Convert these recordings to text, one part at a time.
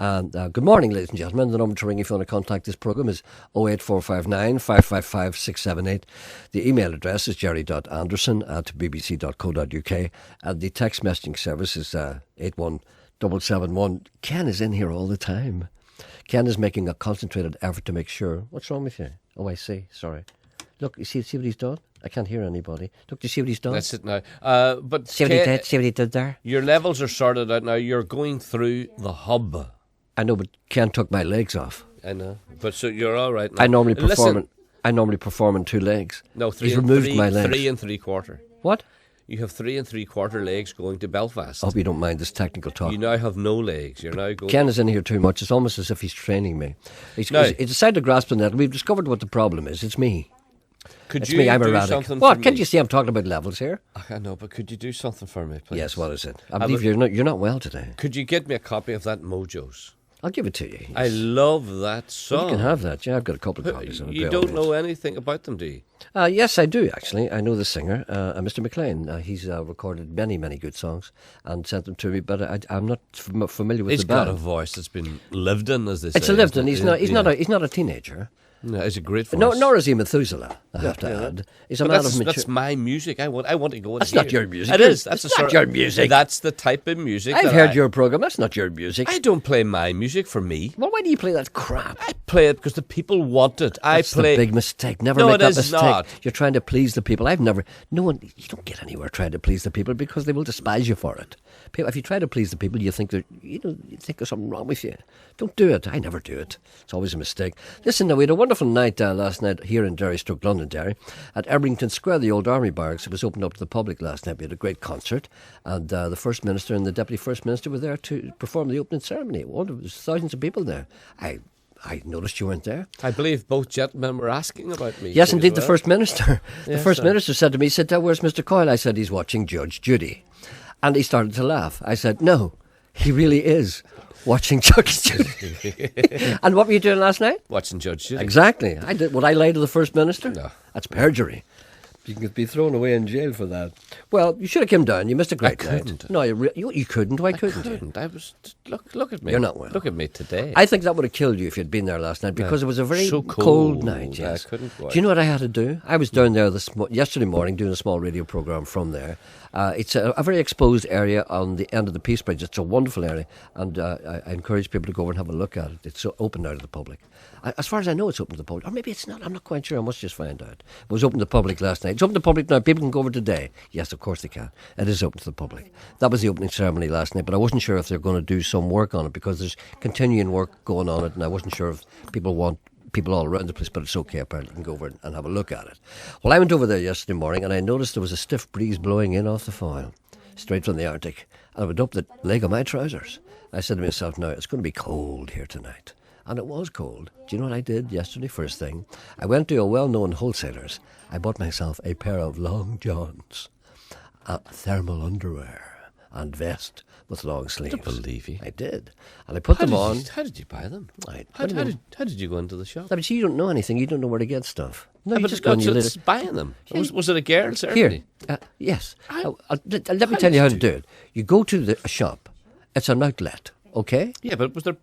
And good morning, ladies and gentlemen. The number to ring if you want to contact this programme is 08459 555 678. The email address is gerry.anderson@bbc.co.uk. And the text messaging service is 81771. Ken is in here all the time. Ken is making a concentrated effort to make sure. What's wrong with you? Oh, I see. Sorry. Look, you see what he's done? I can't hear anybody. Look, do you see what he's done? That's it now. But see what he did? See what he did there? Your levels are sorted out now. You're going through the hub. I know, but Ken took my legs off. I know. But so you're all right now. I normally perform in 2 legs. No, He's removed my legs. 3 3/4. What? You have 3 3/4 legs going to Belfast. I hope you don't mind this technical talk. You now have no legs. You're now going. Ken is in here too much. It's almost as if he's training me. He decided to grasp the net. We've discovered what the problem is. It's me. Could it's you me. I'm do erratic. something What? for me? Can't you see I'm talking about levels here? I know, but could you do something for me, please? Yes, what is it? I believe you're not well today. Could you get me a copy of that Mojo's? I'll give it to you. Yes. I love that song. Well, you can have that. Yeah, I've got a couple of copies of it. You don't know anything about them, do you? Yes, I do, actually. I know the singer, Mr. McLean. He's recorded many, many good songs and sent them to me, but I'm not familiar with the band. He's got a voice that's been lived in, as they say. It's a lived in. He's not a teenager. No, it's a great voice. No, nor is he Methuselah, I have to add. He's a man of mature... That's my music. I want to go in That's here. not your music. It is. That's not your music. That's the type of music I've heard your programme. That's not your music. I don't play my music for me. Well, why do you play that crap? I play it because the people want it. That's the big mistake. Never make that mistake. Not. You're trying to please the people. You don't get anywhere trying to please the people because they will despise you for it. If you try to please the people, you think there's something wrong with you. Don't do it. I never do it. It's always a mistake. Listen, now, we had a wonderful night last night here in Derry, London, Derry, at Ebrington Square, the old army barracks. It was opened up to the public last night. We had a great concert, and the First Minister and the Deputy First Minister were there to perform the opening ceremony. There was thousands of people there. I noticed you weren't there. I believe both gentlemen were asking about me. Yes, indeed, the First Minister. The First Minister said to me, he said, where's Mr. Coyle? I said, he's watching Judge Judy. And he started to laugh. I said, no, he really is watching Judge Judy. And what were you doing last night? Watching Judge Judy. Exactly. Would I lie to the First Minister? No. That's perjury. You could be thrown away in jail for that. Well, you should have come down. You missed a great night. Couldn't. No, you couldn't. Why couldn't you? I couldn't. I was... Look at me. You're not well. Look at me today. I think that would have killed you if you'd been there last night because it was a very so cold night. Yes. I couldn't go out. Do you know what I had to do? I was down there yesterday morning doing a small radio programme from there. It's a very exposed area on the end of the Peace Bridge. It's a wonderful area, and I encourage people to go over and have a look at it. It's open out to the public. As far as I know, it's open to the public. Or maybe it's not. I'm not quite sure. I must just find out. It was open to the public last night. It's open to the public now. People can go over today. Yes, of course they can. It is open to the public. That was the opening ceremony last night, but I wasn't sure if they're going to do some work on it because there's continuing work going on it, and I wasn't sure if people want people all around the place, but it's okay. Apparently, you can go over and have a look at it. Well, I went over there yesterday morning, and I noticed there was a stiff breeze blowing in off the foil, straight from the Arctic, and I went up the leg of my trousers. I said to myself, now, it's going to be cold here tonight. And it was cold. Do you know what I did yesterday, first thing? I went to a well-known wholesaler's. I bought myself a pair of long johns, thermal underwear, and vest with long sleeves. I don't believe you. I did. And I put them on. How did you buy them? How did you go into the shop? No, but you don't know anything. You don't know where to get stuff. No, you but just go and you it's buying them. Was it a girl ceremony? Here, yes. Let me tell you how to do it. You go to a shop. It's an outlet, okay? Yeah, but was there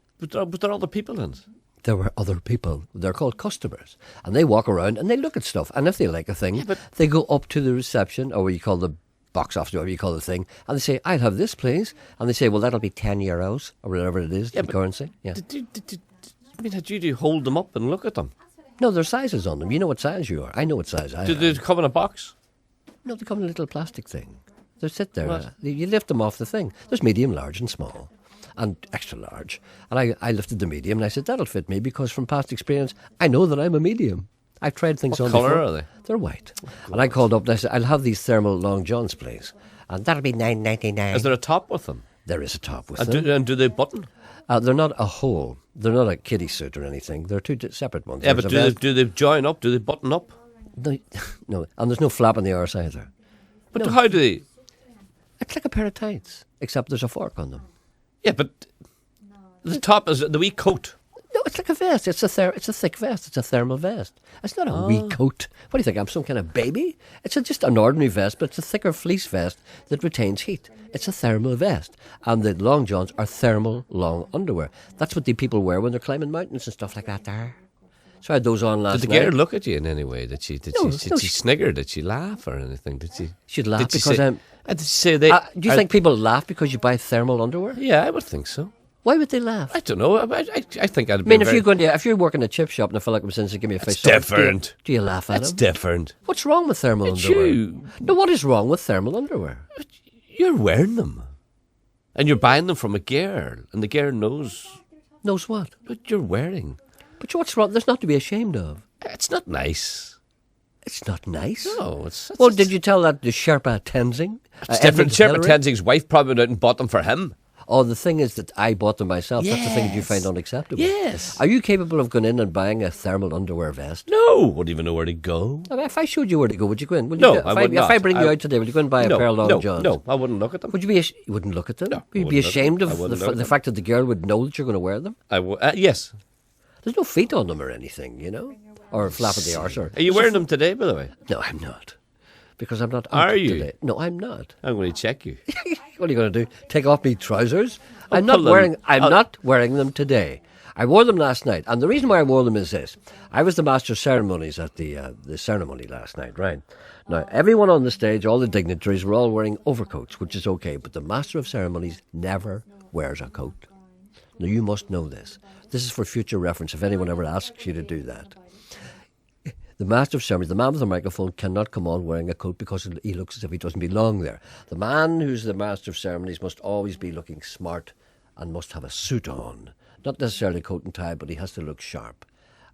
other people in it? There were other people. They're called customers. And they walk around and they look at stuff. And if they like a thing, they go up to the reception, or what you call the box office, whatever you call the thing, and they say, I'll have this, please. And they say, well, that'll be €10, or whatever it is in currency. Yeah. Did you hold them up and look at them? No, there's sizes on them. You know what size you are. I know what size I am. Do they come in a box? No, they come in a little plastic thing. They sit there. You lift them off the thing. There's medium, large, and small. And extra large. And I lifted the medium and I said, that'll fit me because from past experience, I know that I'm a medium. I've tried things on before. What colour are they? They're white. And I called up and I said, I'll have these thermal long johns, please. And that'll be $9.99. Is there a top with them? There is a top with them. And do they button? They're not a whole. They're not a kiddie suit or anything. They're two separate ones. Yeah, but do they join up? Do they button up? No, and there's no flap on the arse either. But how do they? It's like a pair of tights, except there's a fork on them. Yeah, but the top is the wee coat. No, it's like a vest. It's a thick vest. It's a thermal vest. It's not a wee coat. What do you think? I'm some kind of baby? It's just an ordinary vest, but it's a thicker fleece vest that retains heat. It's a thermal vest. And the long johns are thermal long underwear. That's what the people wear when they're climbing mountains and stuff like that there. So I had those on last Did the night. girl look at you in any way? Did she snigger? Did she laugh or anything? Did she? She'd laugh Did she because say, I'm... did she say they... do you think people laugh because you buy thermal underwear? Yeah, I would think so. Why would they laugh? I don't know. I think I'd I mean, if you work in a chip shop and a fella comes in and says, give me a face, it's different. Do you laugh at It's him? different. What's wrong with thermal underwear? You. No, what is wrong with thermal underwear? You're wearing them. And you're buying them from a girl. And the girl knows Knows what? what you're wearing. But what's wrong? There's not to be ashamed of. It's not nice. It's not nice. No, it's... Well, did you tell that to Sherpa Tenzing? It's different. Sherpa Tenzing's wife probably went out and bought them for him. Oh, the thing is that I bought them myself. Yes. That's the thing that you find unacceptable. Yes. Are you capable of going in and buying a thermal underwear vest? No. Wouldn't even know where to go. I mean, if I showed you where to go, would you go in? Would No, you, I would not. If I bring you out today, would you go and buy a pair of long johns? No, I wouldn't look at them. Would you be? You wouldn't look at them. No, Would you I be wouldn't ashamed look- I of wouldn't look at the them. fact that the girl would know that you're going to wear them? Yes. There's no feet on them or anything, you know, or flap of the arse. Or Are you wearing them today, by the way? No, I'm not, because I'm not. Are out you? Today. No, I'm not. I'm going to check you. What are you going to do? Take off me trousers? I'm pull not them. wearing. I'm not wearing them today. I wore them last night, and the reason why I wore them is this: I was the master of ceremonies at the ceremony last night. Right now, everyone on the stage, all the dignitaries, were all wearing overcoats, which is okay. But the master of ceremonies never wears a coat. Now you must know this. This is for future reference. If anyone ever asks you to do that. The master of ceremonies, the man with the microphone, cannot come on wearing a coat because he looks as if he doesn't belong there. The man who's the master of ceremonies must always be looking smart and must have a suit on. Not necessarily coat and tie, but he has to look sharp.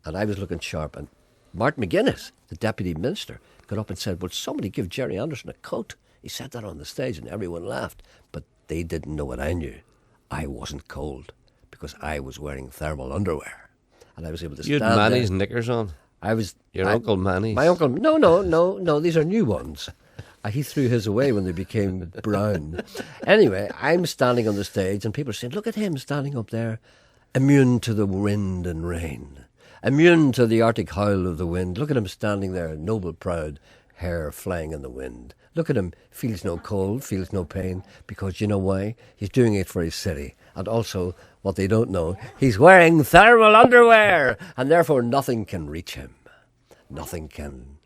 And I was looking sharp, and Martin McGuinness, the deputy minister, got up and said, "Will somebody give Gerry Anderson a coat?" He said that on the stage, and everyone laughed. But they didn't know what I knew. I wasn't cold because I was wearing thermal underwear. And I was able to You stand had Manny's there. knickers on. Your I- Uncle Manny's. My uncle, no, these are new ones. He threw his away when they became brown. Anyway, I'm standing on the stage and people are saying, look at him standing up there, immune to the wind and rain, immune to the arctic howl of the wind. Look at him standing there, noble, proud, hair flying in the wind. Look at him, feels no cold, feels no pain, because you know why? He's doing it for his city. And also, what they don't know, he's wearing thermal underwear, and therefore nothing can reach him. Nothing can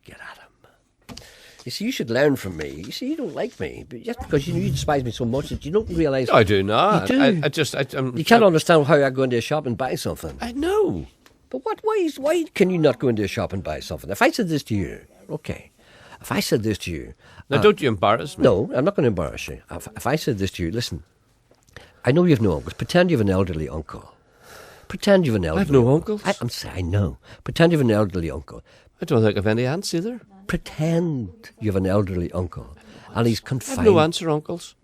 get at him. You see, you should learn from me. You see, you don't like me, but just because you despise me so much that you don't realise. No, I do not. You do. You can't understand how I go into a shop and buy something. I know. But why can you not go into a shop and buy something? If I said this to you, okay. If I said this to you... Now, don't you embarrass me. No, I'm not going to embarrass you. If I said this to you, listen, I know you have no uncles. Pretend you have an elderly uncle. Pretend you have an elderly no uncle. uncles? I know. Pretend you have an elderly uncle. I don't think I've any aunts either. Pretend you have an elderly uncle. And he's I confined... have no aunts or uncles.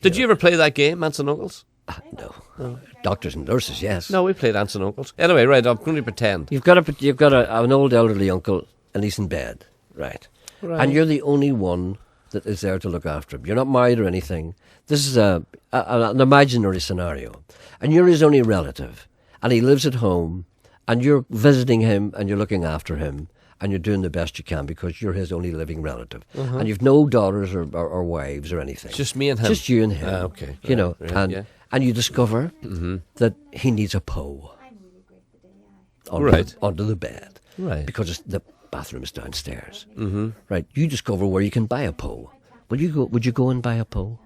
Did you ever play that game, aunts and uncles? No. Doctors and nurses, yes. No, we played aunts and uncles. Anyway, right, I'm going to pretend. You've got an old elderly uncle and he's in bed, right? And you're the only one that is there to look after him. You're not married or anything. This is an imaginary scenario. And you're his only relative. And he lives at home and you're visiting him and you're looking after him and you're doing the best you can because you're his only living relative. And you've no daughters or wives or anything. Just me and him. Just you and him. Okay. You know, Right, and you discover that he needs a Poe onto the bed. Right. Because the bathroom is downstairs. Right. You discover where you can buy a Poe. Would you go and buy a Poe?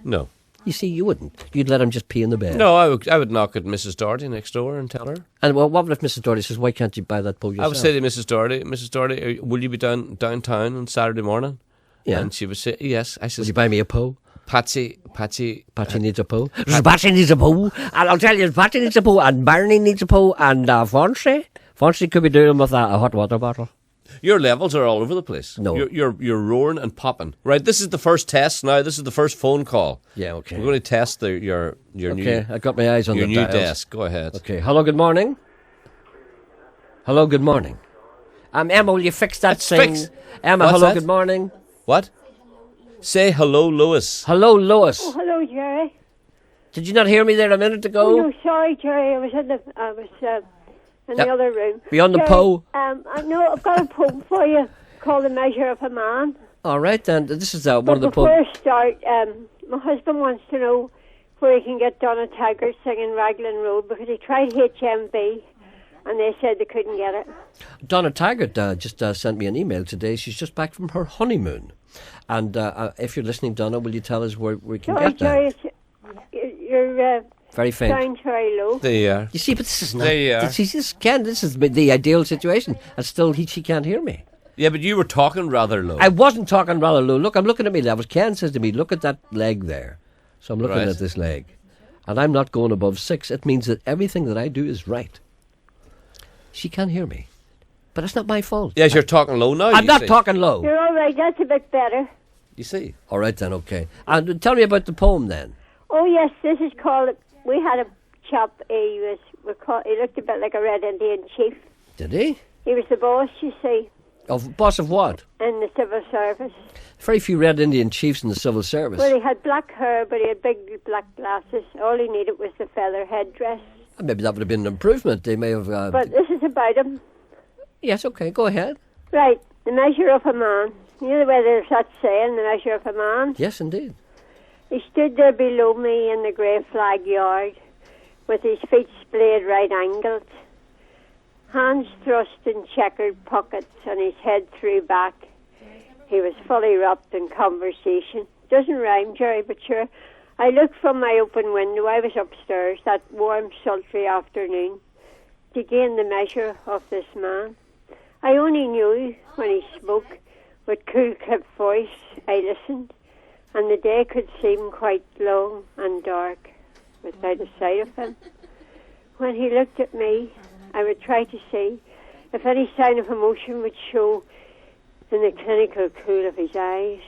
No. You see, you wouldn't. You'd let him just pee in the bed. No, I would knock at Mrs. Doherty next door and tell her. And well, what if Mrs. Doherty says, why can't you buy that Poe yourself? I would say to Mrs. Doherty, will you be downtown on Saturday morning? Yeah. And she would say, yes. I said, Would you buy me a Poe? Patsy needs a Poe. Patsy needs a Poe. And I'll tell you, Patsy needs a Poe, and Barney needs a Poe, and Fonzie could be doing with a hot water bottle. Your levels are all over the place. No. You're roaring and popping. Right, this is the first test now. This is the first phone call. Yeah, okay. We're going to test your new Okay, I got my eyes on your the new dials. desk. Go ahead. Okay, hello, good morning. Hello, good morning. Emma, will you fix that It's thing? fixed. Emma, What's hello, that? good morning. What? Say hello, Lois. Hello, Lois. Oh, hello, Gerry. Did you not hear me there a minute ago? Oh, no, sorry, Gerry. I was in the other room. Beyond the Gerry, Poe. I know I've got a poem for you called The Measure of a Man. All right, then. This is one But of the before poems. I start, my husband wants to know where he can get Donna Taggart singing Raglan Road, because he tried HMV and they said they couldn't get it. Donna Taggart just sent me an email today. She's just back from her honeymoon. And if you're listening, Donna, will you tell us where we can Sorry, get that? Gerry, you're Very faint. sound very low. There you are. You see, but this is not. There you are. This is the ideal situation. And still, she can't hear me. Yeah, but you were talking rather low. I wasn't talking rather low. Look, I'm looking at me levels. Ken says to me, look at that leg there. So I'm looking Right. at this leg. And I'm not going above 6. It means that everything that I do is right. She can't hear me. But it's not my fault. Yes, you're talking low now. I'm you not see. talking low. You're all right. That's a bit better. You see. All right then, okay. And tell me about the poem then. Oh yes, this is called. We had a chap. He looked a bit like a Red Indian chief. Did he? He was the boss, you see, Boss of what? in the civil service. Very few Red Indian chiefs in the civil service. Well, he had black hair, but he had big black glasses. All he needed was the feather headdress. Maybe that would have been an improvement. They may have... But this is about him. Yes, okay, go ahead. Right, the measure of a man. You know the way there's that saying, the measure of a man? Yes, indeed. He stood there below me in the grey flag yard, with his feet splayed right angled, hands thrust in checkered pockets and his head threw back. He was fully wrapped in conversation. Doesn't rhyme, Gerry, but sure. I looked from my open window. I was upstairs that warm, sultry afternoon to gain the measure of this man. I only knew when he spoke with cool, clipped voice. I listened, and the day could seem quite long and dark without a sight of him. When he looked at me, I would try to see if any sign of emotion would show in the clinical cool of his eyes.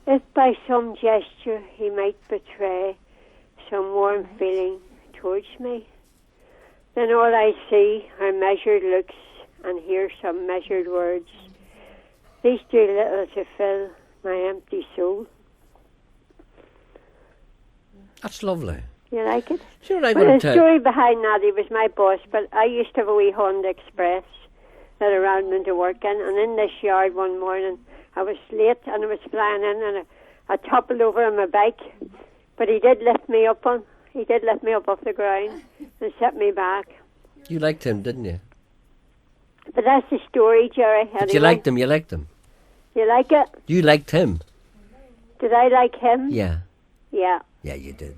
If by some gesture he might betray some warm feeling towards me, then all I see are measured looks and hear some measured words. These do little to fill my empty soul. That's lovely. You like it? Sure, I'm Well, going the to tell story behind that, he was my boss, but I used to have a wee Honda Express that I ran into work in, and in this yard one morning, I was late and I was flying in, and I toppled over on my bike, but he did lift me up off the ground and set me back. You liked him, didn't you? But that's the story, Gerry. But you liked him, you liked him. You like it? You liked him. Did I like him? Yeah. Yeah. Yeah, you did.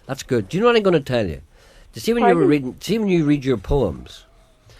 That's good. Do you know what I'm going to tell you? To see when you were Pardon? reading, see when you read your poems.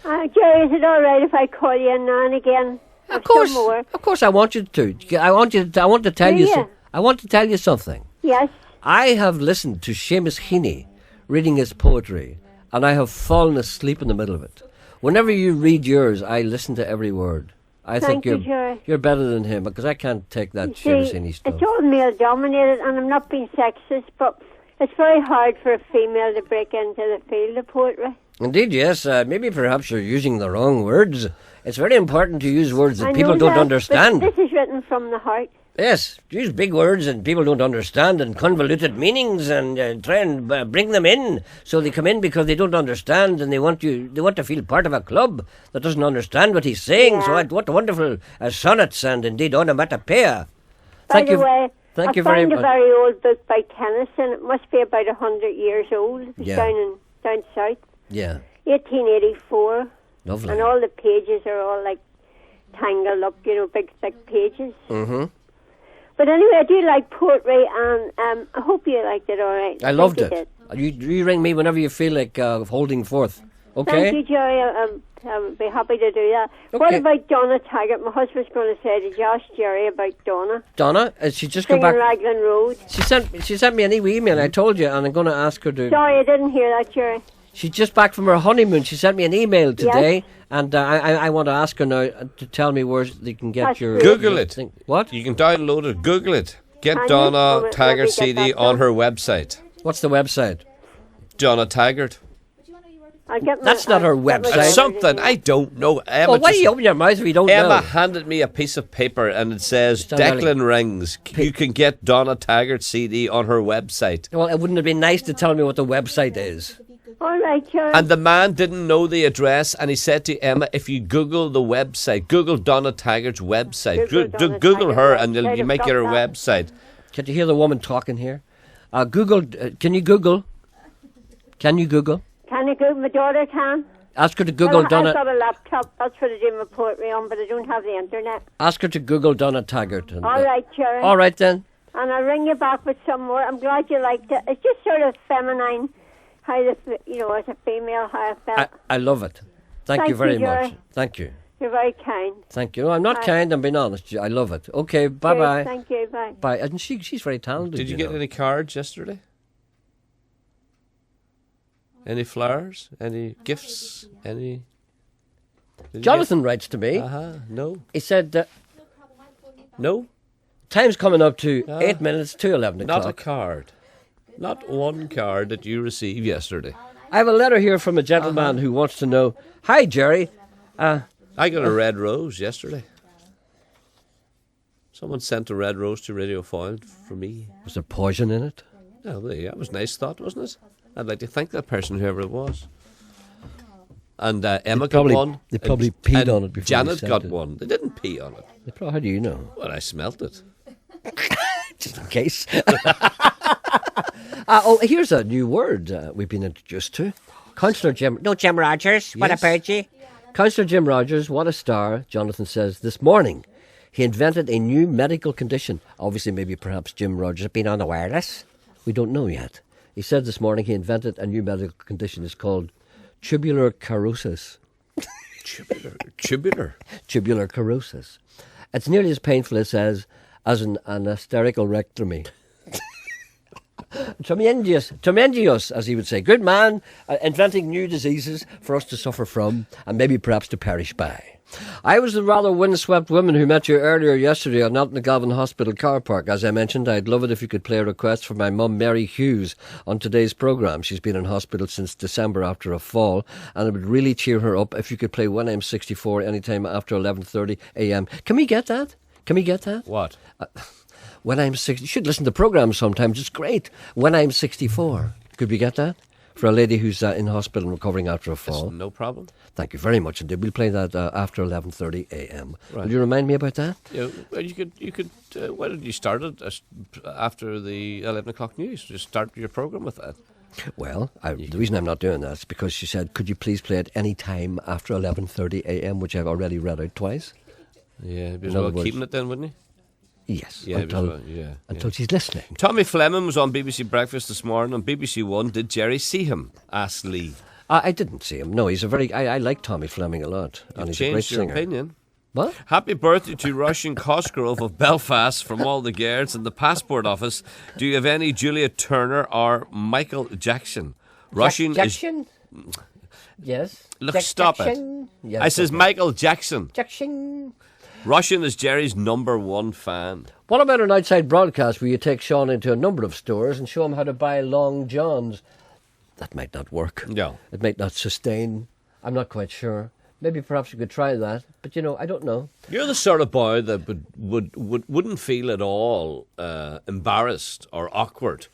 Gerry, is it all right if I call you in now and again? Of course, Some more? of course, I want you to. I want to tell Do you. you? I want to tell you something. Yes. I have listened to Seamus Heaney reading his poetry, and I have fallen asleep in the middle of it. Whenever you read yours, I listen to every word. I Thank think you, Gerry. you're better than him, because I can't take that You Seamus see, Heaney stuff. it's all male-dominated, and I'm not being sexist, but it's very hard for a female to break into the field of poetry. Indeed, yes. Maybe perhaps you're using the wrong words. It's very important to use words I that know people don't that, understand. But this is written from the heart. Yes, use big words and people don't understand, and convoluted meanings, and try and bring them in so they come in because they don't understand, and they want to feel part of a club that doesn't understand what he's saying. Yeah. So what wonderful sonnets and indeed onomatopoeia. By the way, thank I you very found much. a very old book by Tennyson. It must be about 100 years old. It was Yeah. down south, Yeah, 1884, lovely. and all the pages are all like tangled up, big thick pages. Mm-hmm. But anyway, I do like poetry, and I hope you liked it all right. I loved think it. you did. You ring me whenever you feel like holding forth. Okay. Thank you, Gerry. I'll be happy to do that. What Okay. about Donna Taggart? My husband's going to say, did you ask Gerry about Donna? Donna, she just come Singing back. Raglan Road. She sent me an email. I told you, and I'm going to ask her to. Sorry, I didn't hear that, Gerry. She's just back from her honeymoon. She sent me an email today, and I want to ask her now to tell me where they can get That's your... great. Google your it. thing. What? You can download it. Google it. Get Can you? Donna Let Taggart me get CD that on done. her website. What's the website? Donna Taggart. That's not her website. It's something. I don't know. Emma, Well, why do you open your mouth if you don't Emma know? handed me a piece of paper and it says Stand early. Declan Rings. You can get Donna Taggart's CD on her website. Well, it wouldn't have been nice to tell me what the website is. All right, sure. And the man didn't know the address, and he said to Emma, if you Google the website, Google Donna Taggart's website, Google her, and you might get her website. Can you hear the woman talking here? Google. Can you Google? Can you Google? Can I go? My daughter can. Ask her to Google Donna. I've got a laptop. That's what I do my poetry on, but I don't have the internet. Ask her to Google Donna Taggart. And, All right, Gerry. All right then. And I'll ring you back with some more. I'm glad you liked it. It's just sort of feminine, how as a female, how I felt. I love it. Thank you very much. Thank you. You're very kind. Thank you. No, I'm not kind. I'm being honest. I love it. Okay. Bye bye. Thank you. Bye. Bye. And she's very talented. Did you get any cards yesterday? Any flowers? Any gifts? Any? Jonathan writes to me. No. He said, No. time's coming up to 8 minutes to 11 o'clock. Not a card. Not one card that you received yesterday. I have a letter here from a gentleman who wants to know, hi, Gerry. I got a red rose yesterday. Someone sent a red rose to Radio Foyle for me. Was there poison in it? Oh, that was a nice thought, wasn't it? I'd like to thank that person, whoever it was. And Emma got one. They probably peed on it before Janet they got sent it. one. They didn't pee on it. How do you know? Well, I smelt it. Just in case. Here's a new word we've been introduced to. Councillor Jim Rogers. What about you? Councillor Jim Rogers, what a star, Jonathan says, this morning. He invented a new medical condition. Obviously, maybe perhaps Jim Rogers has been on the wireless. We don't know yet. He said this morning he invented a new medical condition. It's called tubular sclerosis. Tubular? Tubular sclerosis. It's nearly as painful, it says, as an hysterical rectomy. Tremendous, as he would say. Good man, inventing new diseases for us to suffer from and maybe perhaps to perish by. I was the rather windswept woman who met you earlier yesterday on Elton Galvin Hospital car park. As I mentioned, I'd love it if you could play a request for my mum, Mary Hughes, on today's programme. She's been in hospital since December after a fall, and it would really cheer her up if you could play When I'm 64 anytime after 11:30 a.m. Can we get that? What? When I'm 60, you should listen to programs sometimes. It's great. When I'm 64. Could we get that? For a lady who's in hospital and recovering after a fall. That's no problem. Thank you very much indeed. We'll play that after 11:30 a.m. Right. Will you remind me about that? Yeah, well, you could. Why did you start it after the 11 o'clock news? Just start your program with that. Well, the reason I'm not doing that is because she said, could you please play it any time after 11:30 a.m., which I've already read out twice. Yeah, be as well keeping it then, wouldn't you? Yes, Yeah, until she's listening. Tommy Fleming was on BBC Breakfast this morning on BBC One. Did Gerry see him? Asked Lee. I didn't see him. No, he's I like Tommy Fleming a lot. And he's a great Changed your singer. opinion. What? Happy birthday to Russian Cosgrove of Belfast from all the girls in the passport office. Do you have any Julia Turner or Michael Jackson? Russian Jackson? Yes. Look, stop it. Yes, I says Michael Jackson. Jackson. Russian is Gerry's #1 fan. What about an outside broadcast where you take Sean into a number of stores and show him how to buy Long Johns? That might not work. No. It might not sustain. I'm not quite sure. Maybe perhaps you could try that. But, I don't know. You're the sort of boy that wouldn't feel at all embarrassed or awkward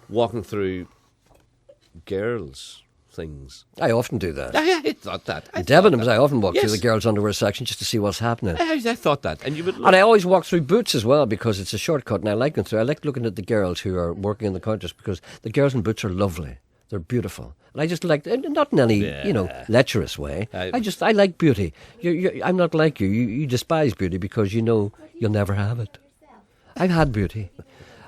walking through girls' things. I often do that. I thought that. In Debenhams, I often walk through Yes. the girls' underwear section just to see what's happening. I thought that. And you would. And I always walk through Boots as well because it's a shortcut and I like going through. I like looking at the girls who are working in the counters because the girls in Boots are lovely. They're beautiful. And I just like, not in any, lecherous way. I like beauty. I'm not like you. You despise beauty because you know you'll never have it. I've had beauty.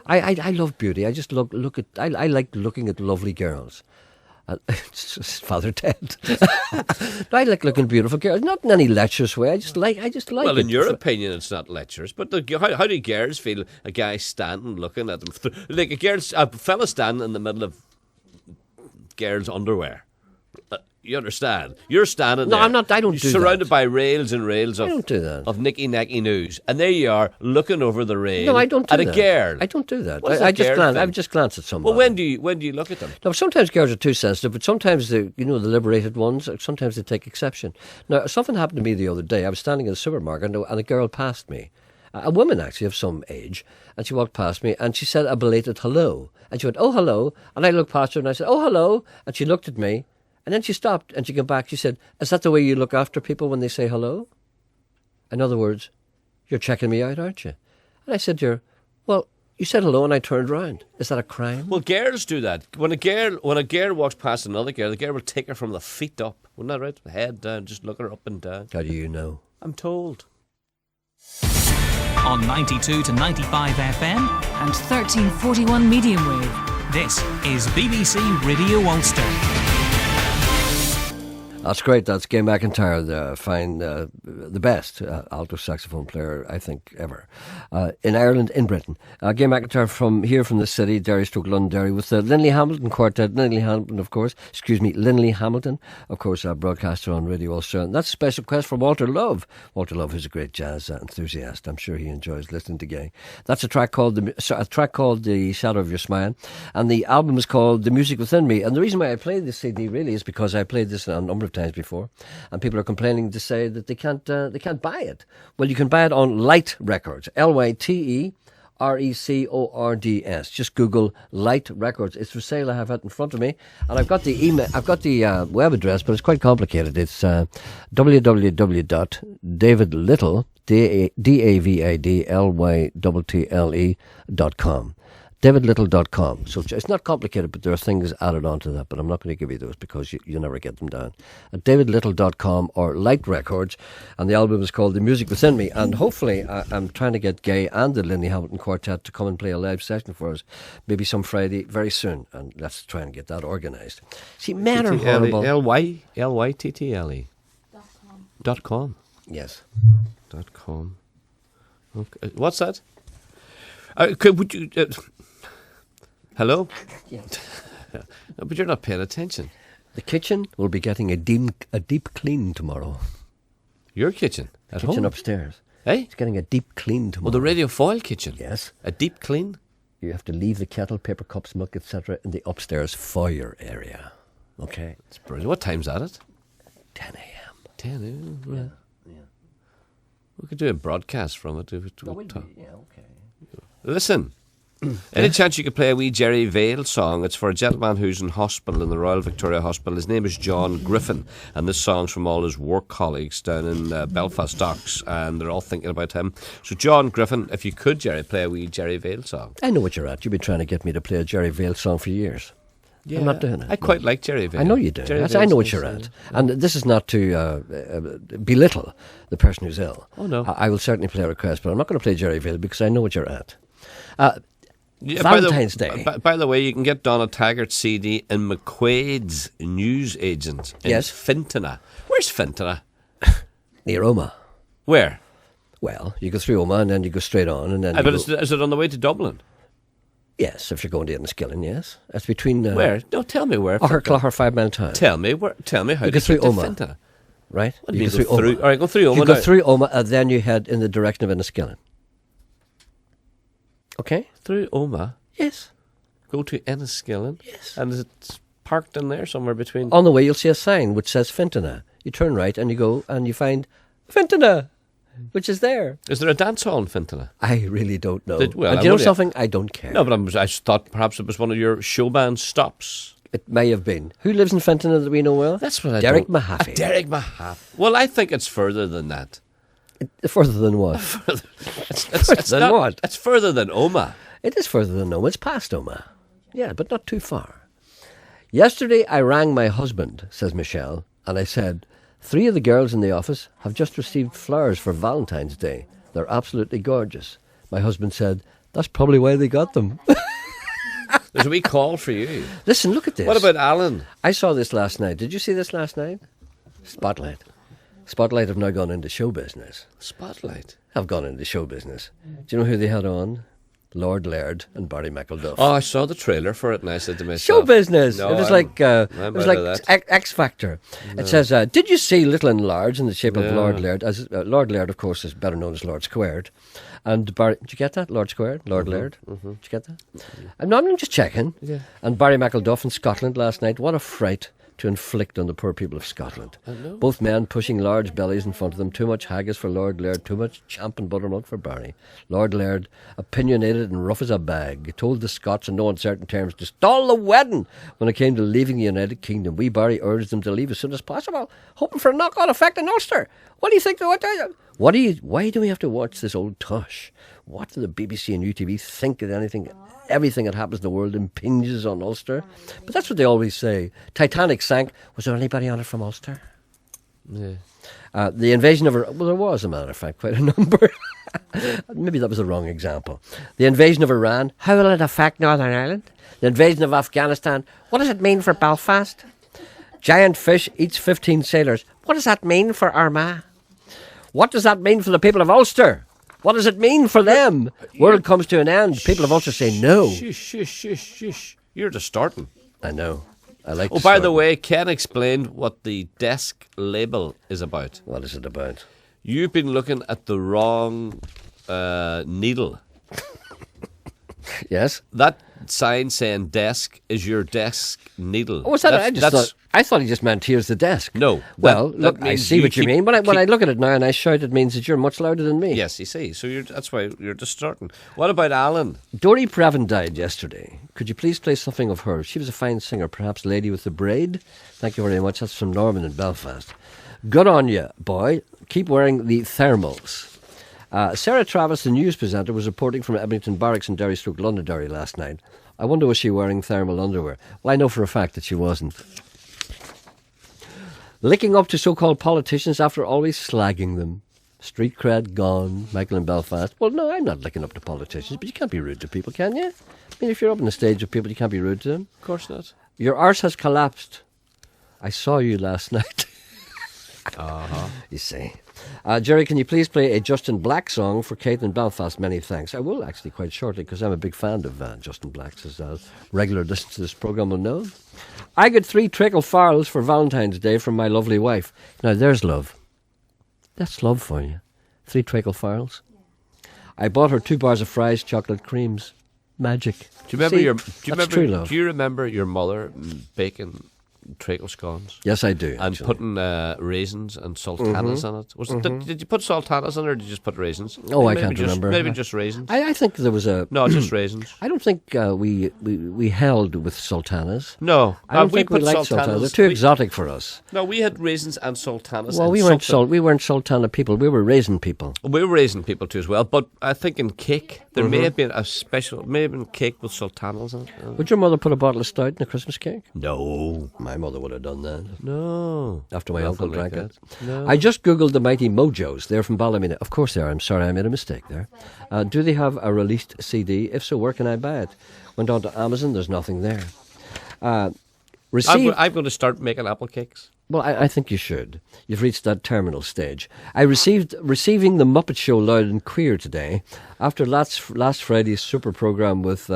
I love beauty. I just look at, I like looking at lovely girls. It's just Father Ted. I like looking at beautiful girls, not in any lecherous way. I just like Well, it. in your opinion, it's not lecherous. But how do girls feel? A guy standing looking at them, like a fella standing in the middle of girls' underwear. You understand? You're standing No, there. I'm not. I don't do surrounded that. by rails and rails of, I don't do that. of nicky-nacky news. And there you are, looking over the rail No, I don't do at that. a girl. I don't do that. What's I a just girl glance. thing? I would just glance at someone. Well, when do you look at them? Now, sometimes girls are too sensitive, but sometimes the liberated ones, sometimes they take exception. Now, something happened to me the other day. I was standing in the supermarket, and a girl passed me. A woman, actually, of some age, and she walked past me, and she said a belated hello. And she went, "Oh, hello." And I looked past her, and I said, "Oh, hello." And she looked at me, and then she stopped, and she came back. She said, "Is that the way you look after people when they say hello?" In other words, "You're checking me out, aren't you?" And I said to her, "Well, you said hello, and I turned round. Is that a crime?" Well, girls do that. When a girl walks past another girl, the girl will take her from the feet up. Isn't that right? Head down, just look her up and down. How do you know? I'm told. On 92 to 95 FM, and 1341 medium wave. this is BBC Radio Ulster. That's great. That's Gay McIntyre, the best alto saxophone player, I think, ever. In Ireland, in Britain. Gay McIntyre from the city, Derry stroke Londonderry, with the Linley Hamilton Quartet. Linley Hamilton, of course, broadcaster on Radio Ulster. And that's a special request from Walter Love. Walter Love is a great jazz enthusiast. I'm sure he enjoys listening to Gay. That's a track called The Shadow of Your Smile. And the album is called The Music Within Me. And the reason why I played this CD really is because I played this a number of times before, and people are complaining to say that they can't buy it. Well, you can buy it on Light Records, LYTERECORDS. Just Google Light Records. It's for sale. I have it in front of me, and I've got the email. I've got the web address, but it's quite complicated. It's www.davidlittle DAVIDLYTTLE.com. davidlittle.com. So it's not complicated, but there are things added onto that, but I'm not going to give you those because you never get them down. At davidlittle.com or Light Records, and the album is called The Music Within Me, and hopefully I'm trying to get Gay and the Linley Hamilton Quartet to come and play a live session for us, maybe some Friday very soon, and let's try and get that organised. See, men are horrible. LYTTLE. .com. Yes. .com. Okay. What's that? Would you... hello? Yes. No, but you're not paying attention. The kitchen will be getting a deep clean tomorrow. Your kitchen? At Kitchen home? upstairs. Eh? It's getting a deep clean tomorrow. Well, the radio foil kitchen? Yes. A deep clean? You have to leave the kettle, paper cups, milk, etc. in the upstairs foyer area. Okay? It's brilliant. What time's that at? 10 a.m. 10 a.m. Right. Yeah. We could do a broadcast from it. If it Yeah, okay. Listen. Any chance you could play a wee Gerry Vale song? It's for a gentleman who's in hospital, in the Royal Victoria Hospital. His name is John Griffin, and this song's from all his work colleagues down in Belfast Docks, and they're all thinking about him. So, John Griffin, if you could, Gerry, play a wee Gerry Vale song. I know what you're at. You've been trying to get me to play a Gerry Vale song for years. Yeah, I'm not doing it. I quite like Gerry Vale. I know you do. Gerry I Vale's know what nice, you're yeah. at. And this is not to belittle the person who's ill. Oh, no. I will certainly play a request, but I'm not going to play Gerry Vale because I know what you're at. Yeah, Valentine's Day. By the way, you can get Donna Taggart's CD in McQuaid's newsagent in Yes. Fintona. Where's Fintona? Near Oma. Where? Well, you go through Oma and then you go straight on. And then you But go, is it on the way to Dublin? yes, if you're going to Enniskillen, yes. It's between... Where? No, tell me where. Clacher 5 Mile Town. Tell me where. Tell me how You to go through get to Oma. Fintona. Right? What do You you go mean through Oma. All right, go through Oma. You go now. through Oma and then you head in the direction of Enniskillen. Okay? Through Oma. Yes. Go to Enniskillen. Yes. And is it parked in there somewhere between? On the way, you'll see a sign which says Fintona. You turn right and you go and you find Fintona, which is there. Is there a dance hall in Fintona? I really don't know. Well, and I do you know wonder- something? I don't care. No, but I thought perhaps it was one of your showband stops. It may have been. Who lives in Fintona that we know well? That's what I Derek don't... Mahaffey. Derek Mahaffey. Well, I think it's further than that. Further than what? It's Further than not, what? It's further than Oma. It is further than Oma. It's past Oma. Yeah, but not too far. Yesterday I rang my husband, says Michelle, and I said, 3 of the girls in the office have just received flowers for Valentine's Day. They're absolutely gorgeous. My husband said, that's probably why they got them. There's a wee call for you. Listen, look at this. What about Alan? I saw this last night. Did you see this last night? Spotlight. Spotlight have now gone into show business. Spotlight. Have gone into show business. Do you know who they had on? Lord Laird and Barry McElduff. Oh, I saw the trailer for it and I said to myself... Show business. No, it was I'm like out of that. X Factor. It says, did you see Little and Large in the shape of Lord Laird? As Lord Laird, of course, is better known as Lord Squared. And Barry... Did you get that? Lord Squared? Lord Laird? Did you get that? I'm just checking. Yeah. And Barry McElduff in Scotland last night. What a fright to inflict on the poor people of Scotland. Both men pushing large bellies in front of them. Too much haggis for Lord Laird, too much champ and buttermilk for Barry. Lord Laird, opinionated and rough as a bag, told the Scots in no uncertain terms to stall the wedding. When it came to leaving the United Kingdom, wee Barry urged them to leave as soon as possible, hoping for a knock-on effect in Ulster. What do you think? Why do we have to watch this old tosh? What do the BBC and UTV think of anything? Everything that happens in the world impinges on Ulster. But that's what they always say. Titanic sank. Was there anybody on it from Ulster? Yeah. The invasion of Iran... Well, there was, as a matter of fact, quite a number. Maybe that was the wrong example. The invasion of Iran. How will it affect Northern Ireland? The invasion of Afghanistan. What does it mean for Belfast? Giant fish eats 15 sailors. What does that mean for Armagh? What does that mean for the people of Ulster? What does it mean for them? World comes to an end. People of Ulster say no. Shush. You're just starting. I know. I like. Oh, by the way, Ken explained what the desk label is about. What is it about? You've been looking at the wrong needle. Yes. That sign saying desk is your desk needle. Oh, was that? I thought he just meant here's the desk. No. Well, look, I see what you mean. When I look at it now and I shout, it means that you're much louder than me. Yes, you see. So that's why you're just starting. What about Alan? Dory Previn died yesterday. Could you please play something of her? She was a fine singer, perhaps Lady with the Braid. Thank you very much. That's from Norman in Belfast. Good on you, boy. Keep wearing the thermals. Sarah Travis, the news presenter, was reporting from Ebrington Barracks in Derry/Londonderry last night. I wonder, was she wearing thermal underwear? Well, I know for a fact that she wasn't. Licking up to so-called politicians after always slagging them. Street cred gone, Michael in Belfast. Well, no, I'm not licking up to politicians, but you can't be rude to people, can you? I mean, if you're up on the stage with people, you can't be rude to them. Of course not. Your arse has collapsed. I saw you last night. You see. Gerry, can you please play a Justin Black song for Kate in Belfast? Many thanks. I will actually quite shortly because I'm a big fan of Justin Black's, as regular listeners to this programme will know. I got 3 treacle farls for Valentine's Day from my lovely wife. Now there's love. That's love for you. 3 treacle farls. I bought her 2 bars of fries, chocolate creams. Magic. Do you remember that's true love. Do you remember your mother baking treacle scones? Yes, I do. And putting raisins and sultanas on it. Did you put sultanas on it, or did you just put raisins? Oh, I can't remember. Maybe just raisins. I think there was a... No, just raisins. I don't think we held with sultanas. No. I don't think we liked sultanas. They're too exotic for us. No, we had raisins and sultanas. Well, we weren't sultana people. We were raisin people. We were raisin people too as well. But I think in cake, there may have been a special... May have been cake with sultanas on it. Would your mother put a bottle of stout in a Christmas cake? No. My mother would have done that. No. After my uncle drank it. No. I just Googled the Mighty Mojos. They're from Ballymena. Of course they are. I'm sorry, I made a mistake there. Do they have a released CD? If so, where can I buy it? Went on to Amazon. There's nothing there. I'm going to start making apple cakes. Well, I think you should. You've reached that terminal stage. Receiving the Muppet Show loud and queer today after last Friday's super programme with...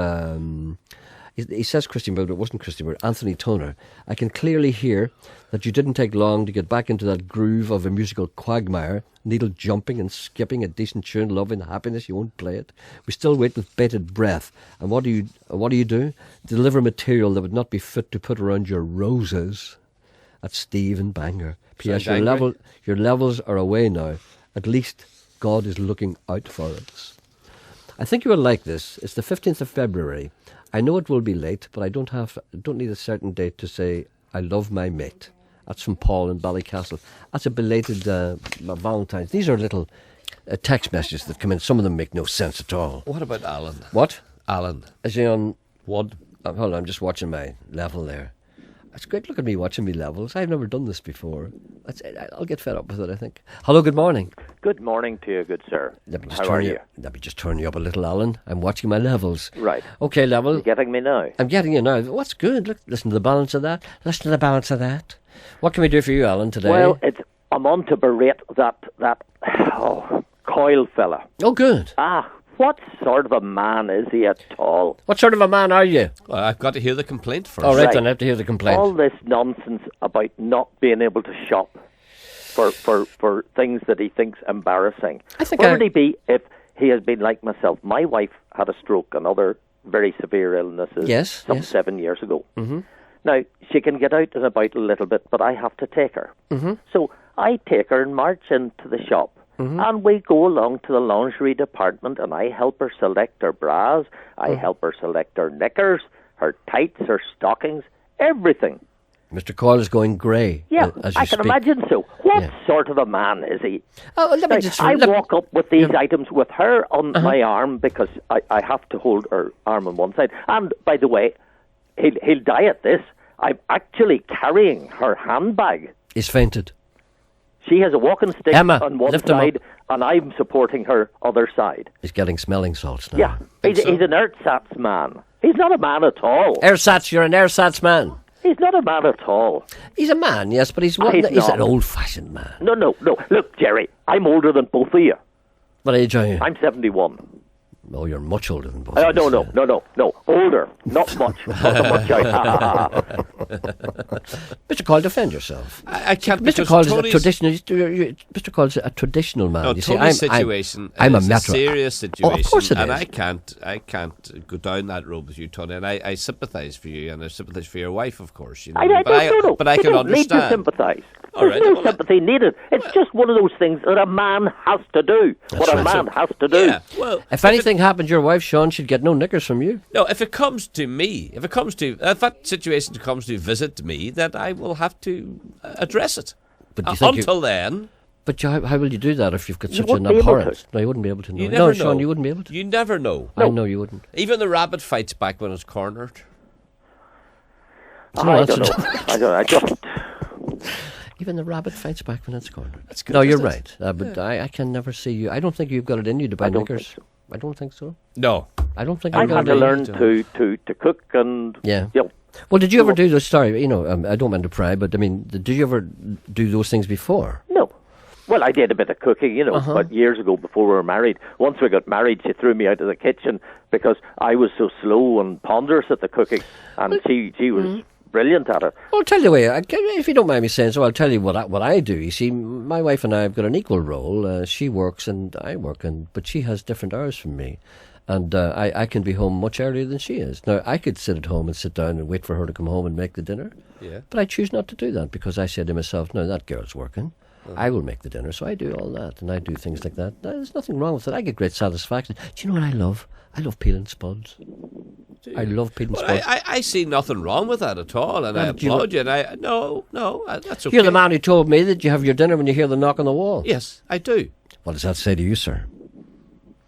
He says Christian, but it wasn't Christian, but Anthony Toner. I can clearly hear that you didn't take long to get back into that groove of a musical quagmire, needle jumping and skipping a decent tune, love and happiness. You won't play it. We still wait with bated breath. And what do you do? Deliver material that would not be fit to put around your roses. That's Steve and Bangor. P.S. Your levels are away now. At least God is looking out for us. I think you will like this. It's the 15th of February. I know it will be late, but I don't need a certain date to say I love my mate. That's from Paul in Ballycastle. That's a belated Valentine's. These are little text messages that come in. Some of them make no sense at all. What about Alan? What? Alan. Is he on... What? Hold on, I'm just watching my level there. It's great. Look at me watching me levels. I've never done this before. I'll get fed up with it, I think. Hello, good morning. Good morning to you, good sir. How are you? Let me just turn you up a little, Alan. I'm watching my levels. Right. Okay, level. You're getting me now? I'm getting you now. What's good? Look, listen to the balance of that. Listen to the balance of that. What can we do for you, Alan, today? Well, I'm on to berate that coil fella. Oh, good. What sort of a man is he at all? What sort of a man are you? Well, I've got to hear the complaint first. All right, Right. then I have to hear the complaint. All this nonsense about not being able to shop for things that he thinks embarrassing. I think Where would he be if he has been like myself? My wife had a stroke and other very severe illnesses Yes, some yes. 7 years ago. Mm-hmm. Now, she can get out and about a little bit, but I have to take her. Mm-hmm. So I take her and march into the shop. Mm-hmm. And we go along to the lingerie department, and I help her select her bras, I help her select her knickers, her tights, her stockings, everything. Mr. Coyle is going grey. Yeah, as you I can speak. imagine so. What Yeah. sort of a man is he? Oh, let me Now, just. I let me- walk up with these items with her on my arm because I have to hold her arm on one side. And, by the way, he'll die at this. I'm actually carrying her handbag. He's fainted. She has a walking stick Emma, on one lift him side, up. and I'm supporting her other side. He's getting smelling salts now. Yeah, he's an ersatz man. He's not a man at all. Ersatz, you're an ersatz man. He's not a man at all. He's a man, yes, but he's He's he's an not. old-fashioned man. No. Look, Gerry, I'm older than both of you. What age are you? I'm 71. Oh, you're much older than both of us. No. Older. Not much. Not much out. Mr. Coyle, defend yourself. I can't. Mr. because Coyle is a Tony's- traditional. Mr. Coyle is a traditional man. No, you see, Tony's situation I'm a is metro. serious situation. Oh, of course it and is. I can't go down that road with you, Tony. And I sympathise for you, and I sympathise for your wife, of course. You know, No. but I You can don't need to understand. sympathise. All There's right, no well, sympathy needed. It's just one of those things that a man has to do. What a right. man has to do. Yeah, well, If anything happened to your wife, Sean, she'd get no knickers from you. no, if it comes to me, if that situation comes to visit me, then I will have to address it. But do you think Until then, But how will you do that if you've got You such an wouldn't be able abhorrence? to. No, you wouldn't be able to. you No, never know. Sean, you wouldn't be able to. You never know. I know you wouldn't. Even the rabbit fights back when it's cornered. No, I that's don't know. I just... Even the rabbit fights back when it's cornered. That's good, No, you're isn't right. But I can never see you. I don't think you've got it in you to buy I don't knickers. think so. I don't think so. No. I don't think I've you've got had it to in you. learn to cook and... Yeah. You know, Well, did you ever do those? Sorry, I don't mean to pry, but I mean, did you ever do those things before? no. Well, I did a bit of cooking, but years ago before we were married. Once we got married, she threw me out of the kitchen because I was so slow and ponderous at the cooking, and she was brilliant at it. Well, I'll tell you what, if you don't mind me saying so, I'll tell you what I do. You see, my wife and I have got an equal role. She works and I work, but she has different hours from me. And I can be home much earlier than she is. Now, I could sit at home and sit down and wait for her to come home and make the dinner. Yeah. But I choose not to do that because I said to myself, no, that girl's working. I will make the dinner. So I do all that and I do things like that. There's nothing wrong with it. I get great satisfaction. Do you know what I love? I love peeling spuds. I love peeling Well, spuds. I see nothing wrong with that at all, and I but you- applaud you. And no, that's okay. You're the man who told me that you have your dinner when you hear the knock on the wall. Yes, I do. What does that say to you, sir?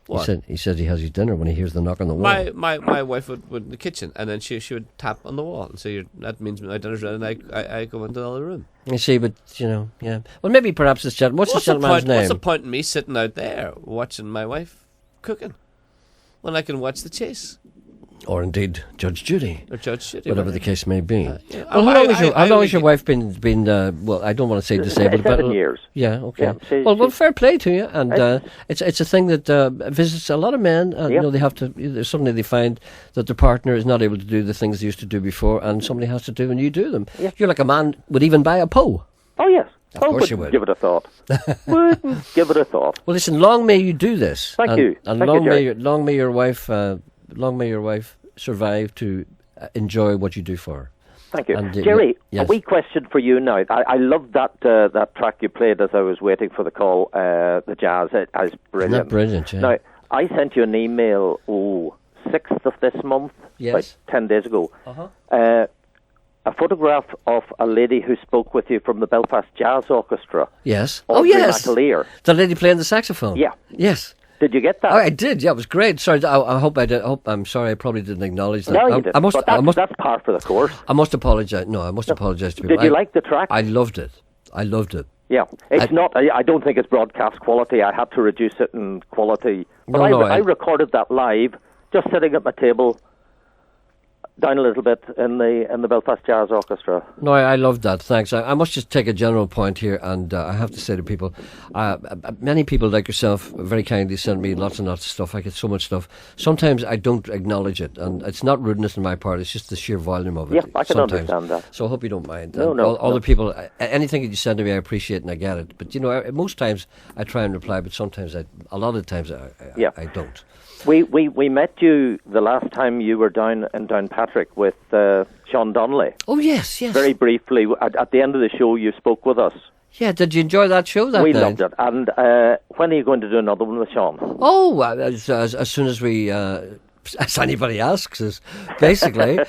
What? He said he has his dinner when he hears the knock on the wall. My wife would in the kitchen, and then she would tap on the wall and say, "That means my dinner's ready." And I go into the other room. You see, but yeah. Well, maybe perhaps this gentleman. What's this gentleman's name? What's the point in me sitting out there watching my wife cooking when I can watch the chase Or indeed Judge Judy, or Judge Judy? whatever the case may be. yeah. Well, how long has your I- wife been? Well, I don't want to say disabled, but 7 years. Yeah, okay. Yeah, well, fair play to you, and it's a thing that visits a lot of men. And Yeah. they have to. Suddenly they find that their partner is not able to do the things they used to do before, and somebody has to do, and you do them. Yeah. You're like a man would even buy a Poe. Oh, yes. Of course you wouldn't would. give it a thought. Wouldn't give it a thought. Well, listen. Long may you do this. Thank and, you. And Thank you, Gerry. long may your wife survive to enjoy what you do for her. Thank you. And, Gerry, yes. a wee question for you now. I loved that track you played as I was waiting for the call, the jazz. It's brilliant. Isn't that brilliant, yeah. Now, I sent you an email, 6th of this month, Yes. about 10 days ago. A photograph of a lady who spoke with you from the Belfast Jazz Orchestra. Yes. Audrey yes. Matelier. The lady playing the saxophone. Yeah. Yes. Did you get that? Oh, I did. Yeah, it was great. Sorry, I hope I did. I'm sorry. I probably didn't acknowledge that. No, you I didn't. must. But that's par for the course. I must apologise. No, I must apologise to people. Did you like the track? I loved it. I loved it. Yeah, it's not. I don't think it's broadcast quality. I had to reduce it in quality. But No, I I- recorded that live, just sitting at my table, down a little bit in the Belfast Jazz Orchestra. No, I love that. Thanks. I must just take a general point here, and I have to say to people, many people like yourself very kindly send me lots and lots of stuff. I get so much stuff. Sometimes I don't acknowledge it, and it's not rudeness on my part. It's just the sheer volume of it. Yeah, I can sometimes. understand that. So I hope you don't mind. No, and no. All the people, anything that you send to me, I appreciate and I get it. But most times I try and reply, but sometimes a lot of times I don't. We met you the last time you were down in Downpatrick with Sean Donnelly. Oh yes. Very briefly, at the end of the show, you spoke with us. Yeah, did you enjoy that show that We night? loved it. And when are you going to do another one with Sean? Oh, as soon as we... as anybody asks us, basically,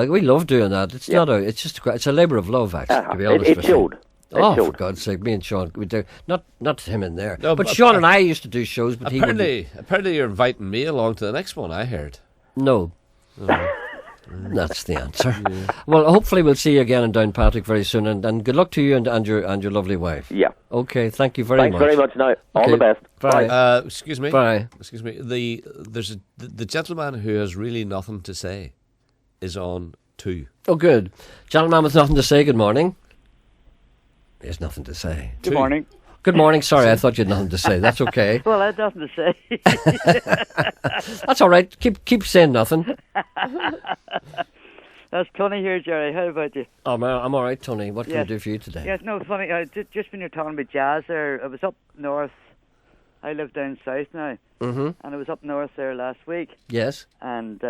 we love doing that. It's not it's a labour of love, actually, to be honest It with showed. you. It showed. For God's sake, me and Sean, we do not him in there. No, but but Sean and I used to do shows, but apparently you're inviting me along to the next one, I heard. No. That's the answer. Yeah. Well, hopefully we'll see you again in Downpatrick very soon, and good luck to you and your lovely wife. Yeah. Okay, thank you very much. Thanks very much now. All the best. Bye. Excuse me. Bye. Excuse me. The gentleman who has really nothing to say is on too. Oh, good. Gentleman with nothing to say, good morning. He has nothing to say. Good morning. Good morning. Sorry, I thought you had nothing to say. That's okay. Well, I had nothing to say. That's all right. Keep saying nothing. That's Tony here, Gerry. How about you? I'm all right, Tony. What can I do for you today? Yes, no, funny. Just when you're talking about jazz there, I was up north. I live down south now. Mm-hmm. And I was up north there last week. Yes. And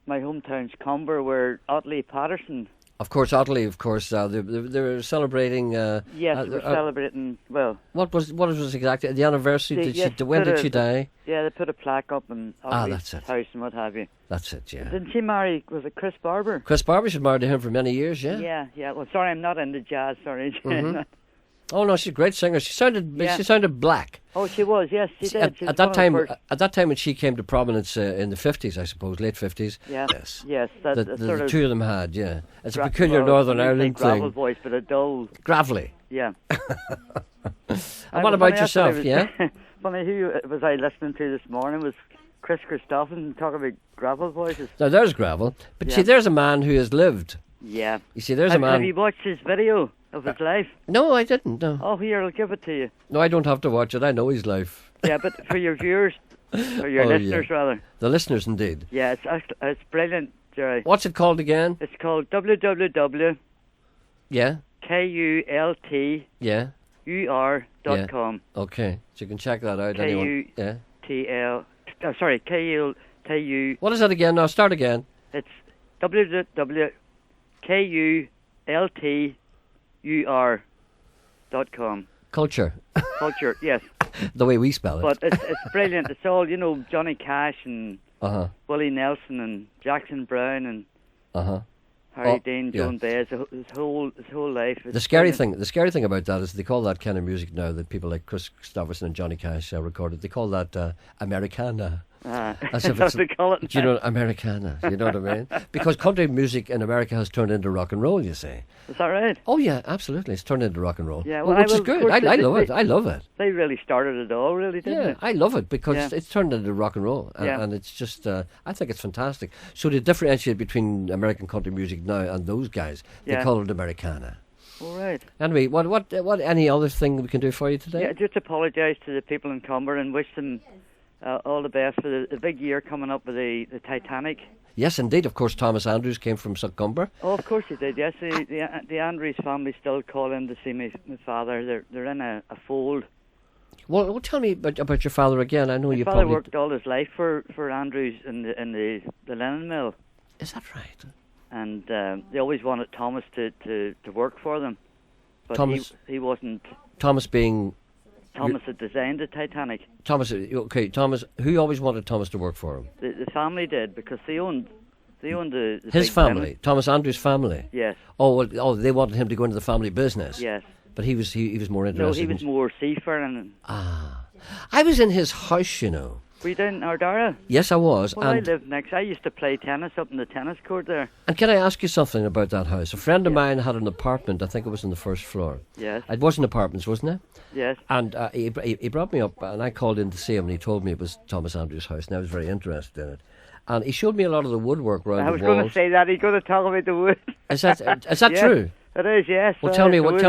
my hometown's Comber, where Otley Patterson. Of course, Otley. Of course, they're celebrating. Yes, we're celebrating. Well, what was exactly the anniversary? When did she die? Yeah, they put a plaque up in Otley's that's it. house and what have you. That's it. Yeah. Didn't she marry? Was it Chris Barber? Chris Barber, she's married to him for many years. Yeah. Yeah. Well, sorry, I'm not into jazz. Sorry. Mm-hmm. Oh no, she's a great singer. She sounded black. Oh, she was. Yes, she did. At that time when she came to prominence in the 50s, I suppose, late 50s. Yeah. Yes. The two of them had. Yeah. It's a peculiar Northern Ireland thing. Gravel voice, but a dull. Gravelly. Yeah. And what about yourself? Yeah. Funny, who was I listening to this morning? Was Chris Christopherson talking about gravel voices? Now there's gravel, but see, there's a man who has lived. Yeah. You see, there's a man. Have you watched his video of his life? No, I didn't. No. Oh, here, I'll give it to you. No, I don't have to watch it. I know his life. Yeah, but for your viewers, or your listeners rather. The listeners, indeed. Yeah, it's brilliant, Gerry. What's it called again? It's called www. Yeah. KULT. Yeah. UR.com. Yeah. Okay, so you can check that out. KUTL. Sorry, KULTU. What is that again? Now start again. It's www.KULTUR.com. Culture. Culture, yes. The way we spell it. But it's brilliant. It's all, Johnny Cash and Willie Nelson and Jackson Brown and Harry Dean, Joan Baez, his whole life. The scary thing about that is they call that kind of music now that people like Chris Christopherson and Johnny Cash recorded. They call that Americana. As if it's, they call it. Do you know Americana? You know what I mean? Because country music in America has turned into rock and roll. You see? Is that right? Oh yeah, absolutely. It's turned into rock and roll. Yeah, which is good. I love it. I love it. They really started it all, really, didn't they? Yeah, I love it because it's turned into rock and roll, and it's just. I think it's fantastic. So to differentiate between American country music now and those guys, they call it Americana. All right. Anyway, what any other thing we can do for you today? Yeah, just apologise to the people in Comber and wish them all the best for the big year coming up with the Titanic. Yes, indeed. Of course, Thomas Andrews came from Succumber. Oh, of course he did. Yes, the Andrews family still call in to see my father. They're in a fold. Well, tell me about your father again. I know my you father probably worked all his life for Andrews in the linen mill. Is that right? And they always wanted Thomas to work for them, but Thomas, he wasn't. Thomas being. Thomas had designed the Titanic. Thomas, who always wanted Thomas to work for him? The family did, because they owned the his big family, linen. Thomas Andrews' family. Yes. Oh, they wanted him to go into the family business. Yes. But he was more interested. No, he was more seafaring. I was in his house, you know. Were you down in Ardara? Yes, I was. Well, I lived next. I used to play tennis up in the tennis court there. And can I ask you something about that house? A friend of mine had an apartment. I think it was on the first floor. Yes. It wasn't apartments, wasn't it? Yes. And he brought me up, and I called in to see him, and he told me it was Thomas Andrews' house, and I was very interested in it. and he showed me a lot of the woodwork around I the was walls. going to say that. He's going to talk about the wood. Is that Yes, true? It is, yes. Well, tell me the what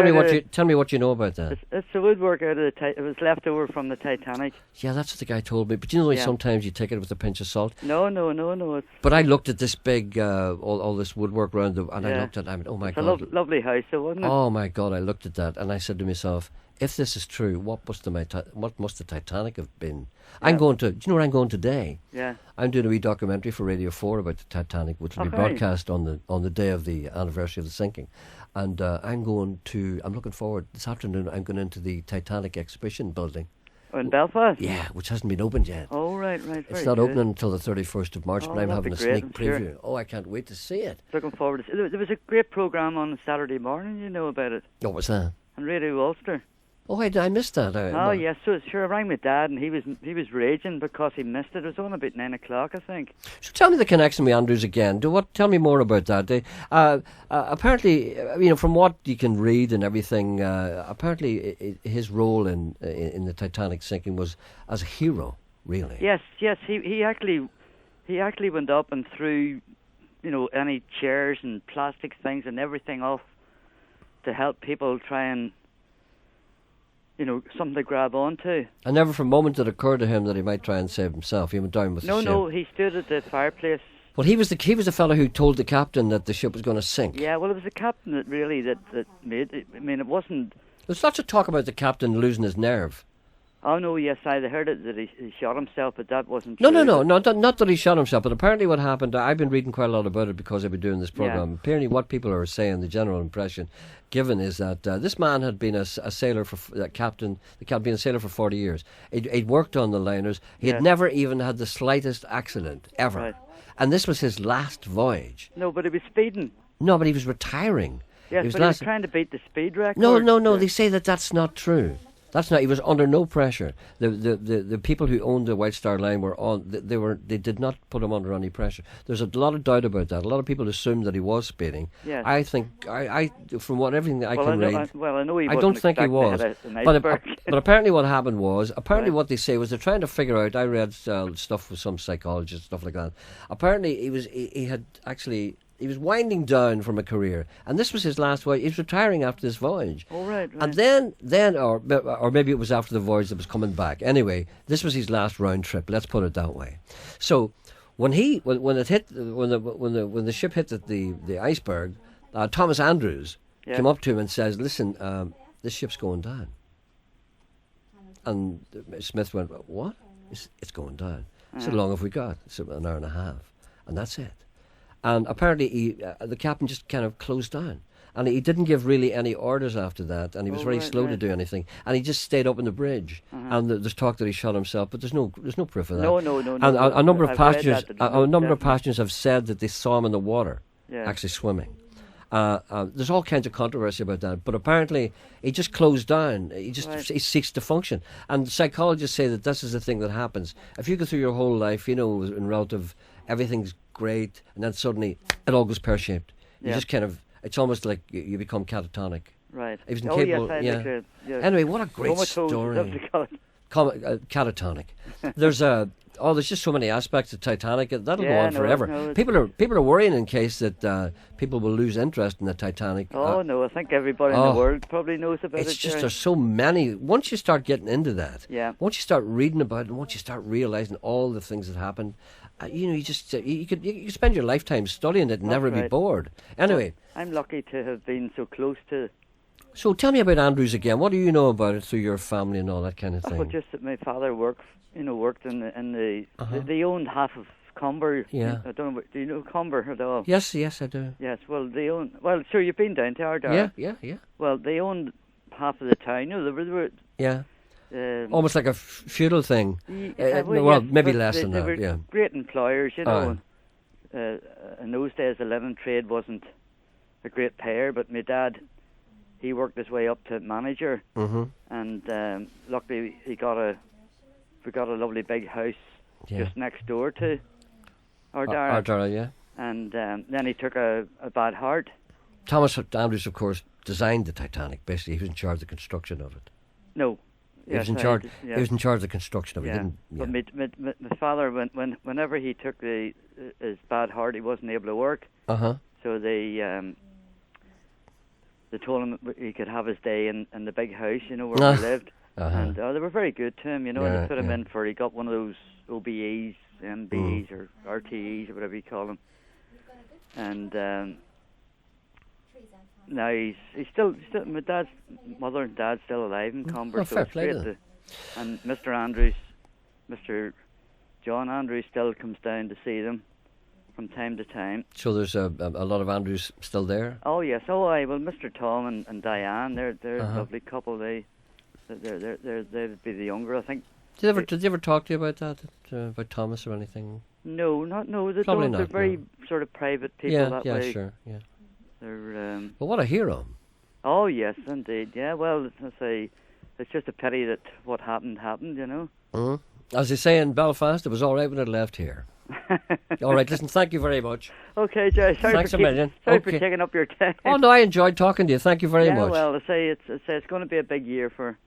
you know about that. It's the woodwork out of it was left over from the Titanic. Yeah, that's what the guy told me. But you know, Yeah. sometimes you take it with a pinch of salt. No. It's, But I looked at this big, all this woodwork around and I Yeah. looked at it. I went, oh my it's a God. lovely house, so wasn't it? Oh my God! I looked at that and I said to myself, if this is true, what must the Titanic have been? I'm going to. Do you know where I'm going today? Yeah. I'm doing a wee documentary for Radio 4 about the Titanic, which will be Okay. broadcast on the day of the anniversary of the sinking. And I'm looking forward this afternoon. I'm going into the Titanic exhibition building. Oh, in Belfast? Yeah, which hasn't been opened yet. Oh, right. It's Very not good. opening until the 31st of March, Oh, but I'm that'd having a be great, sneak I'm sure. preview. Oh, I can't wait to see it. Looking forward to it. There was a great programme on Saturday morning, you know about it, What was that? on Radio Ulster. Oh, I missed that. Oh, yes. So, sure, I rang my dad and he was raging because he missed it. It was on about 9 o'clock, I think. So tell me the connection with Andrews again. Tell me more about that. Apparently, from what you can read and everything, apparently his role in the Titanic sinking was as a hero, really. Yes. He actually went up and threw, any chairs and plastic things and everything off to help people try and, something to grab onto. And never for a moment did it occur to him that he might try and save himself. He went down with the ship. No, he stood at the fireplace. Well, he was the fellow who told the captain that the ship was going to sink. Yeah, well, it was the captain that really that made it. I mean, it wasn't. There's lots of talk about the captain losing his nerve. Oh no, yes, I heard it that he shot himself, but that wasn't No, true. not that he shot himself, but apparently what happened, I've been reading quite a lot about it because I've been doing this program. Yeah. Apparently what people are saying, the general impression given is that this man had been a sailor the captain been a sailor for 40 years. He'd worked on the liners. He had never even had the slightest accident, ever. Right. And this was his last voyage. No, but he was speeding. No, but he was retiring. Yes, but he was trying to beat the speed record. No, they say that that's not true. That's not. He was under no pressure. The people who owned the White Star Line were on. They did not put him under any pressure. There's a lot of doubt about that. A lot of people assumed that he was speeding. Yes. I think from everything that I can read. I know he I wasn't don't think he expecting to was. hit an But iceberg. apparently what happened was Right. what they say was they're trying to figure out. I read stuff with some psychologists, stuff like that. Apparently he was winding down from a career, and this was his last voyage. He was retiring after this voyage. Oh, right. And then, or maybe it was after the voyage that was coming back. Anyway, this was his last round trip. Let's put it that way. So, when the ship hit the iceberg, Thomas Andrews came up to him and says, "Listen, this ship's going down." And Smith went, "What? It's going down." So long have we got? It's an hour and a half, and that's it. And apparently, the captain just kind of closed down, and he didn't give really any orders after that, and he was very slow to do anything, and he just stayed up on the bridge. And there's talk that he shot himself, but there's no proof of that. No. And a number of I've read passengers, that, but a number of definitely. passengers have said that they saw him in the water, Yeah. actually swimming. There's all kinds of controversy about that, but apparently he just closed down. He ceased to function. And psychologists say that this is the thing that happens. If you go through your whole life, in relative, everything's great, and then suddenly it all goes pear-shaped. You just kind of, it's almost like you become catatonic. Right. He was Oh, incapable. yes, Anyway, what a great Comatose, story. that's what they call it. Catatonic. There's there's just so many aspects of Titanic. That'll go on no, forever. no, people are worrying in case that people will lose interest in the Titanic. Oh, no, I think everybody in the world probably knows about it. It's just Gerry. there's so many. Once you start getting into that, once you start reading about it, and once you start realizing all the things that happened, you could spend your lifetime studying it and never be bored. Anyway, I'm lucky to have been so close to. So tell me about Andrews again. What do you know about it through your family and all that kind of thing? Well, just that my father worked in the they owned half of Comber. Yeah. I don't know. Do you know Comber at all? Yes, I do. Yes. Well, they own. Well, sure, you've been down to Ardara. Yeah. Well, they owned half of the town. They were. Yeah. Almost like a feudal thing. Well, maybe less than they that. were great employers, in those days, the linen trade wasn't a great payer, but my dad, he worked his way up to manager, and luckily we got a lovely big house just next door to Ardara. Ardara, yeah. And then he took a bad heart. Thomas Andrews, of course, designed the Titanic. Basically, he was in charge of the construction of it. No, He was Yes, in charge. yeah. He was in charge of the construction of it. Yeah, Didn't, but my father, whenever he took his bad heart, he wasn't able to work. So they told him he could have his day in the big house, where we lived, and they were very good to him. They put him in for, he got one of those OBEs, MBEs, or RTEs, or whatever you call them, and now he's still my mother and dad's still alive in Comber, so fair it's play great to them. and Mr. John Andrews still comes down to see them from time to time. So there's a lot of Andrews still there. Oh yes, aye. Well, Mr. Tom and Diane, they're a lovely couple. They'd be the younger, I think. Did they ever talk to you about that, about Thomas or anything? No. They Probably don't. not, They're very no. sort of private people that way. Yeah, sure, yeah. They're. Well, what a hero. Oh yes, indeed. Yeah. Well, I say, it's just a pity that what happened. As they say in Belfast, it was all right when it left here. All right, listen, thank you very much. Okay, Jerry. Thanks a million. Sorry for taking up your time. Oh, no, I enjoyed talking to you. Thank you very much. Well, I say it's going to be a big year for.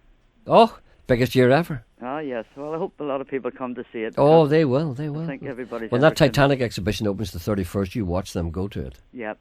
Oh, biggest year ever. Ah, yes. Well, I hope a lot of people come to see it. Oh, they will. I think everybody's. When that Titanic exhibition opens the 31st, you watch them go to it. Yep.